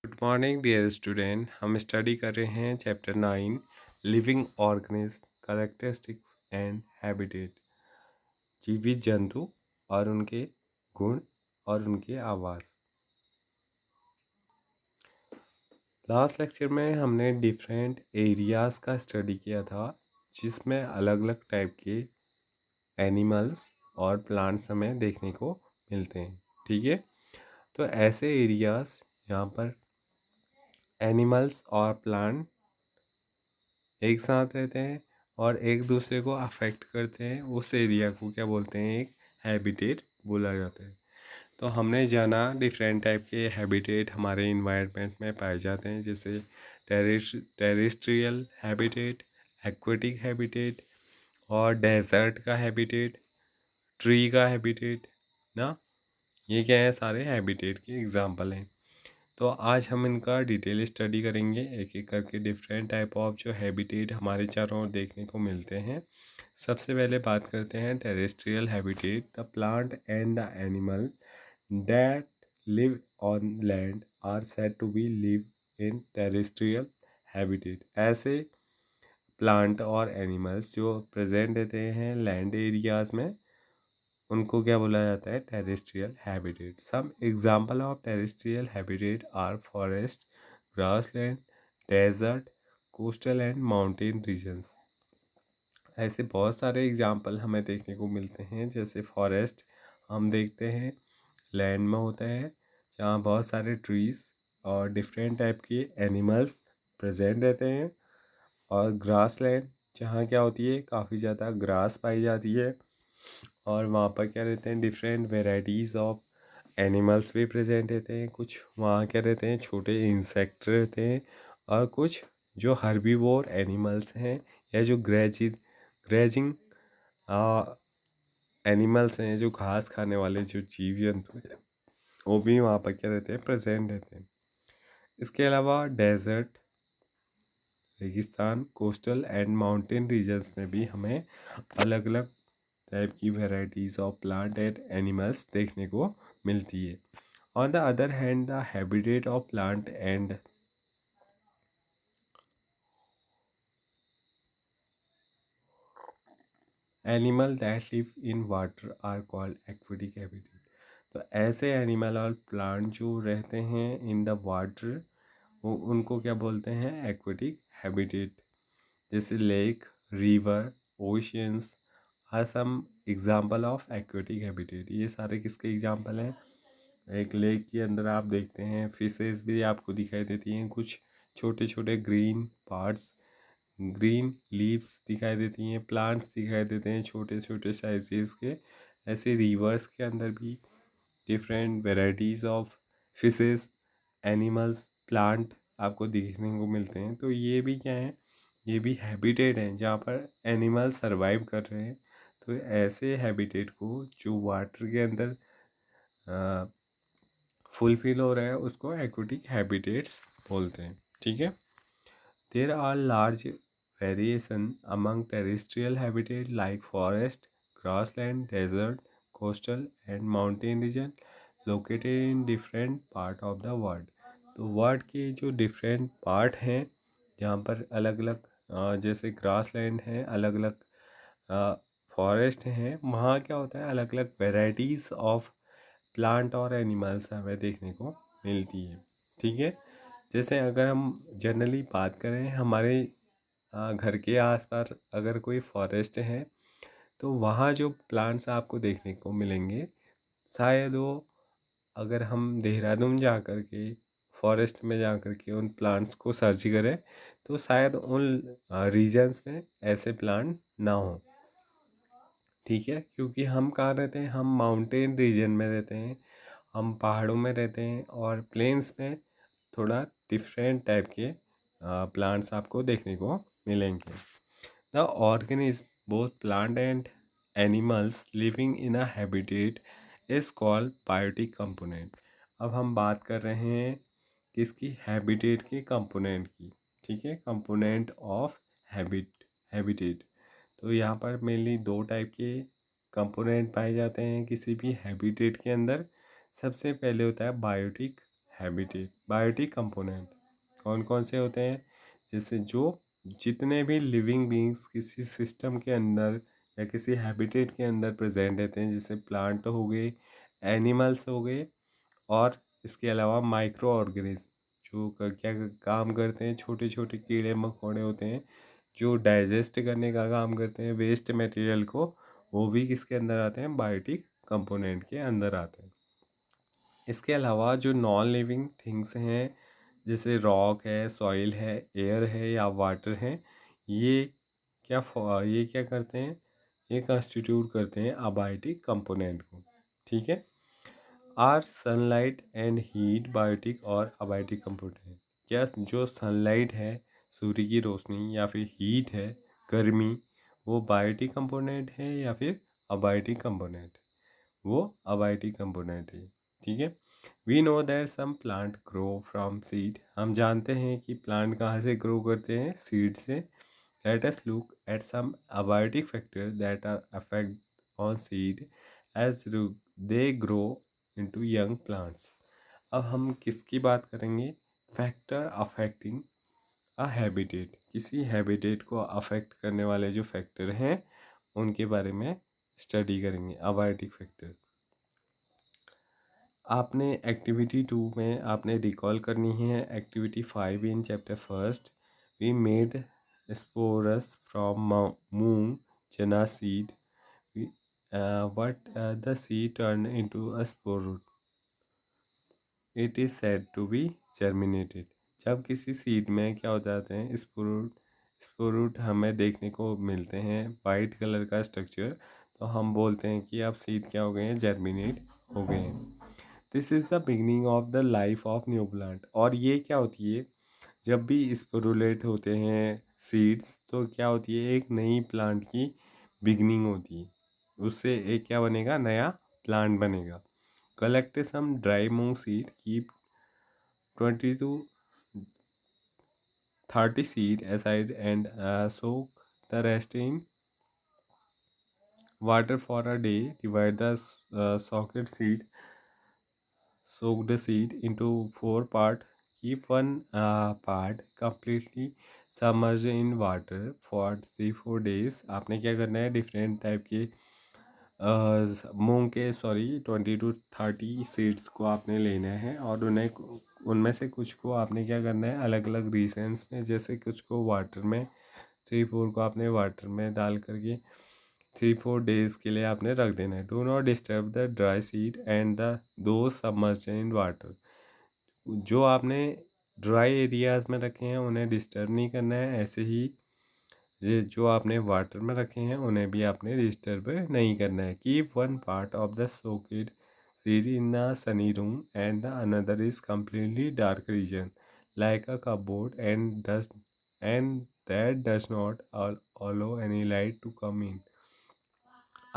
Good morning dear student. हम study कर रहे हैं chapter 9 living organism characteristics and habitat. जीवित जंतु और उनके गुण और उनके आवास। लास्ट लेक्चर में हमने डिफरेंट एरियाज का स्टडी किया था जिसमें अलग अलग टाइप के एनिमल्स और प्लांट्स हमें देखने को मिलते हैं। ठीक है, तो ऐसे एरियाज यहाँ पर एनिमल्स और प्लांट एक साथ रहते हैं और एक दूसरे को अफेक्ट करते हैं, उस एरिया को क्या बोलते हैं? एक हैबिटेट बोला जाता है। तो हमने जाना डिफरेंट टाइप के हैबिटेट हमारे इन्वायरमेंट में पाए जाते हैं, जैसे टेरेस्ट्रियल हैबिटेट, एक्वेटिक हैबिटेट और डेजर्ट का हैबिटेट, ट्री का हैबिटेट ना। ये क्या है? सारे हैबिटेट के एग्जांपल हैं। तो आज हम इनका डिटेल स्टडी करेंगे एक एक करके, डिफरेंट टाइप ऑफ जो हैबिटेट हमारे चारों ओर देखने को मिलते हैं। सबसे पहले बात करते हैं terrestrial habitat. The plant and the animal that live on land are said to be live in terrestrial habitat. ऐसे प्लांट और एनिमल्स जो प्रेजेंट रहते हैं लैंड एरियाज में, उनको क्या बोला जाता है? Terrestrial habitat. Some example of terrestrial habitat are forest, grassland, desert, coastal and mountain regions. ऐसे बहुत सारे एग्जांपल हमें देखने को मिलते हैं। जैसे फॉरेस्ट हम देखते हैं लैंड में होता है, जहाँ बहुत सारे ट्रीज और डिफरेंट टाइप के एनिमल्स प्रेजेंट रहते हैं। और ग्रासलैंड जहाँ क्या होती है? काफ़ी ज़्यादा ग्रास पाई जाती है और वहाँ पर क्या रहते हैं? डिफरेंट वेराइटीज़ ऑफ एनिमल्स भी प्रेजेंट रहते हैं। कुछ वहाँ क्या रहते हैं? छोटे इंसेक्ट रहते हैं और कुछ जो हर्बीवोर एनिमल्स हैं या जो ग्रेजिंग एनिमल्स हैं, जो घास खाने वाले जो जीव जंतु हैं, वो भी वहाँ पर क्या रहते हैं? प्रेजेंट रहते हैं। इसके अलावा डेजर्ट, रेगिस्तान, कोस्टल एंड माउंटेन रीजन्स में भी हमें अलग अलग टाइप की varieties of plant and animals देखने को मिलती है। On the other hand the habitat of plant and animal that live in water are called aquatic habitat. तो ऐसे एनिमल और प्लांट जो रहते हैं इन द वाटर, वो उनको क्या बोलते हैं? Aquatic habitat. जैसे lake, river, oceans are some example of aquatic habitat. ये सारे किसके एग्जाम्पल हैं? एक लेक के अंदर आप देखते हैं फिशेस भी आपको दिखाई देती हैं, कुछ छोटे छोटे ग्रीन पार्ट्स, ग्रीन लीव्स दिखाई देती हैं, प्लांट्स दिखाई देते हैं छोटे छोटे साइजेस के। ऐसे रिवर्स के अंदर भी different varieties of fishes, animals, plant आपको देखने को मिलते हैं। तो ये भी क्या है? ये भी हैबिटेट हैं जहाँ पर एनिमल सरवाइव कर रहे हैं। तो ऐसे हैबिटेट को जो वाटर के अंदर फुलफिल हो रहा है उसको एक्वेटिक हैबिटेट्स बोलते हैं। ठीक है, there are large variation among terrestrial habitat like forest, grassland, desert, coastal and mountain region located in different part of the world. तो वर्ल्ड के जो डिफरेंट पार्ट हैं जहाँ पर अलग अलग जैसे ग्रासलैंड है, अलग अलग फॉरेस्ट हैं, वहाँ क्या होता है? अलग अलग वेराइटीज़ ऑफ प्लांट और एनिमल्स हमें देखने को मिलती है। ठीक है, जैसे अगर हम जनरली बात करें हमारे घर के आसपास अगर कोई फॉरेस्ट है, तो वहाँ जो प्लांट्स आपको देखने को मिलेंगे, शायद वो अगर हम देहरादून जा कर के फॉरेस्ट में जा कर के उन प्लांट्स को सर्च करें, तो शायद उन रीजन्स में ऐसे प्लांट ना हो। ठीक है, क्योंकि हम कहाँ रहते हैं? हम माउंटेन रीजन में रहते हैं, हम पहाड़ों में रहते हैं और प्लेन्स में थोड़ा डिफरेंट टाइप के प्लांट्स आपको देखने को मिलेंगे। The organism both plant and animals living in a habitat is called biotic component. अब हम बात कर रहे हैं किसकी? हैबिटेट के कंपोनेंट की। ठीक है, कंपोनेंट ऑफ हैबिटेट। तो यहाँ पर मेनली दो टाइप के कंपोनेंट पाए जाते हैं किसी भी हैबिटेट के अंदर। सबसे पहले होता है बायोटिक हैबिटेट। बायोटिक कंपोनेंट कौन कौन से होते हैं? जैसे जो जितने भी लिविंग बींग्स किसी सिस्टम के अंदर या किसी हैबिटेट के अंदर प्रेजेंट रहते हैं, जैसे प्लांट हो गए, एनिमल्स हो गए, और इसके अलावा माइक्रो ऑर्गेनिज्म जो क्या काम करते हैं, छोटे छोटे कीड़े मकोड़े होते हैं जो डाइजेस्ट करने का काम करते हैं वेस्ट मटेरियल को, वो भी किसके अंदर आते हैं? बायोटिक कंपोनेंट के अंदर आते हैं। इसके अलावा जो नॉन लिविंग थिंग्स हैं, जैसे रॉक है, सॉइल है, एयर है या वाटर है, ये ये क्या करते हैं? ये कंस्टिट्यूट करते हैं अबायोटिक कंपोनेंट को। ठीक है। Are sunlight and heat biotic और अबायोटिक कंपोनेंट? क्या जो सनलाइट है, सूर्य की रोशनी, या फिर हीट है, गर्मी, वो बायोटिक कंपोनेंट है या फिर अबायोटिक कंपोनेंट? वो अबायोटिक कंपोनेंट है। ठीक है। We know that some plant grow from seed. हम जानते हैं कि प्लांट कहाँ से ग्रो करते हैं? सीड से। Let us look at some abiotic factor that are affect on seed as they grow into young plants. अब हम किसकी बात करेंगे? Factor affecting a habitat. किसी हैबिटेट को अफेक्ट करने वाले जो फैक्टर हैं उनके बारे में स्टडी करेंगे, अबायोटिक फैक्टर। आपने एक्टिविटी 2 में आपने रिकॉल करनी है activity 5 in chapter first. We made spores from moong chana seed, but the seed turn into a spore, it is said to be germinated. जब किसी सीड में क्या हो जाते हैं? स्पोरूट। स्पोरूट हमें देखने को मिलते हैं, वाइट कलर का स्ट्रक्चर, तो हम बोलते हैं कि अब सीड क्या हो गए हैं? जर्मिनेट हो गए हैं। This is the beginning of the life of new plant. और ये क्या होती है? जब भी स्पोरुलेट होते हैं सीड्स, तो क्या होती है? एक नई प्लांट की बिगनिंग होती है, उससे एक क्या बनेगा? नया प्लांट बनेगा। Collect some dry moong seed, keep 20 to 30 seed aside and soak the rest in water for a day. Divide the soaked seed into 4 parts. Keep one part completely submerged in water for 3-4 days. आपने क्या करना है? Different type के मूंग के 20 to 30 seeds को आपने लेना है, और उनमें से कुछ को आपने क्या करना है? अलग अलग रीजन्स में, जैसे कुछ को वाटर में, 3-4 को आपने वाटर में डाल करके 3-4 डेज के लिए आपने रख देना है। Do not disturb the dry seed and the दो सबमर्ज्ड इन वाटर। जो आपने ड्राई एरियाज में रखे हैं उन्हें डिस्टर्ब नहीं करना है, ऐसे ही ये जो आपने वाटर में रखे हैं उन्हें भी आपने डिस्टर्ब नहीं करना है। Keep one part of the soaked seed in the sunny room and the another is completely dark region like a cupboard and that does not allow any light to come in.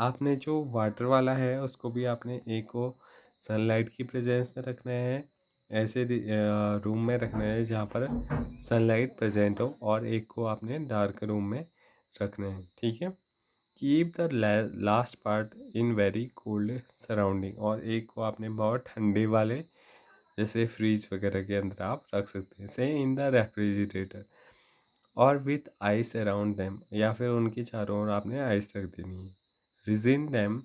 आपने जो water वाला है उसको भी आपने एक को sunlight की प्रेजेंस में रखना है, ऐसे रूम में रखना है जहाँ पर सनलाइट प्रेजेंट हो, और एक को आपने डार्क रूम में रखना है। ठीक है। Keep the last part in very cold surrounding, और एक को आपने बहुत ठंडे वाले जैसे फ्रीज वगैरह के अंदर आप रख सकते हैं, से इन द रेफ्रिजरेटर और विथ आइस अराउंड देम, या फिर उनके चारों ओर आपने आइस रख देनी है। रिजिन them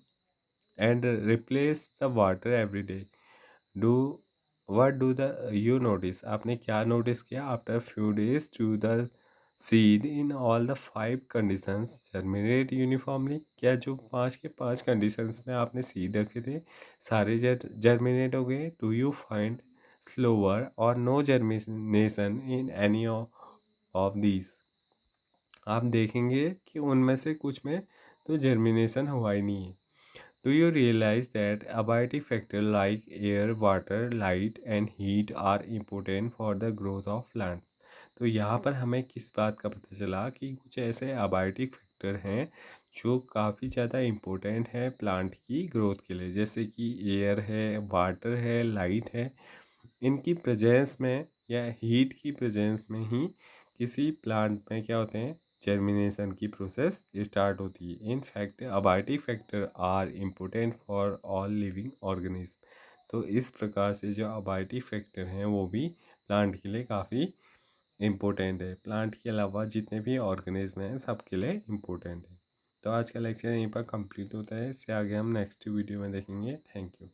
and replace the water every day. Do what do the you notice? आपने क्या नोटिस किया? After few days to the seed in all the 5 conditions germinate uniformly. क्या जो 5 के 5 कंडीशंस में आपने सीड रखे थे सारे जर्मिनेट हो गए? डू यू फाइंड स्लोअर और no germination in any of these? आप देखेंगे कि उनमें से कुछ में तो जर्मिनेशन हुआ ही नहीं है। Do you realize that abiotic factors like air, water, light and heat are important for the growth of plants? तो यहाँ पर हमें किस बात का पता चला कि कुछ ऐसे अबायोटिक फैक्टर हैं जो काफ़ी ज़्यादा इम्पोर्टेंट है प्लांट की ग्रोथ के लिए, जैसे कि एयर है, वाटर है, लाइट है। इनकी प्रेजेंस में या हीट की प्रेजेंस में ही किसी प्लांट में क्या होते हैं? जर्मिनेशन की प्रोसेस स्टार्ट होती है। In fact abiotic factor are important for all living organism. तो इस प्रकार से जो अबाइटी फैक्टर हैं वो भी प्लांट के लिए काफ़ी इम्पोर्टेंट है। प्लांट के अलावा जितने भी ऑर्गेनिज्म हैं सबके लिए इम्पोर्टेंट है। तो आज का लेक्चर यहीं पर कंप्लीट होता है। इससे आगे हम नेक्स्ट वीडियो में देखेंगे। Thank you.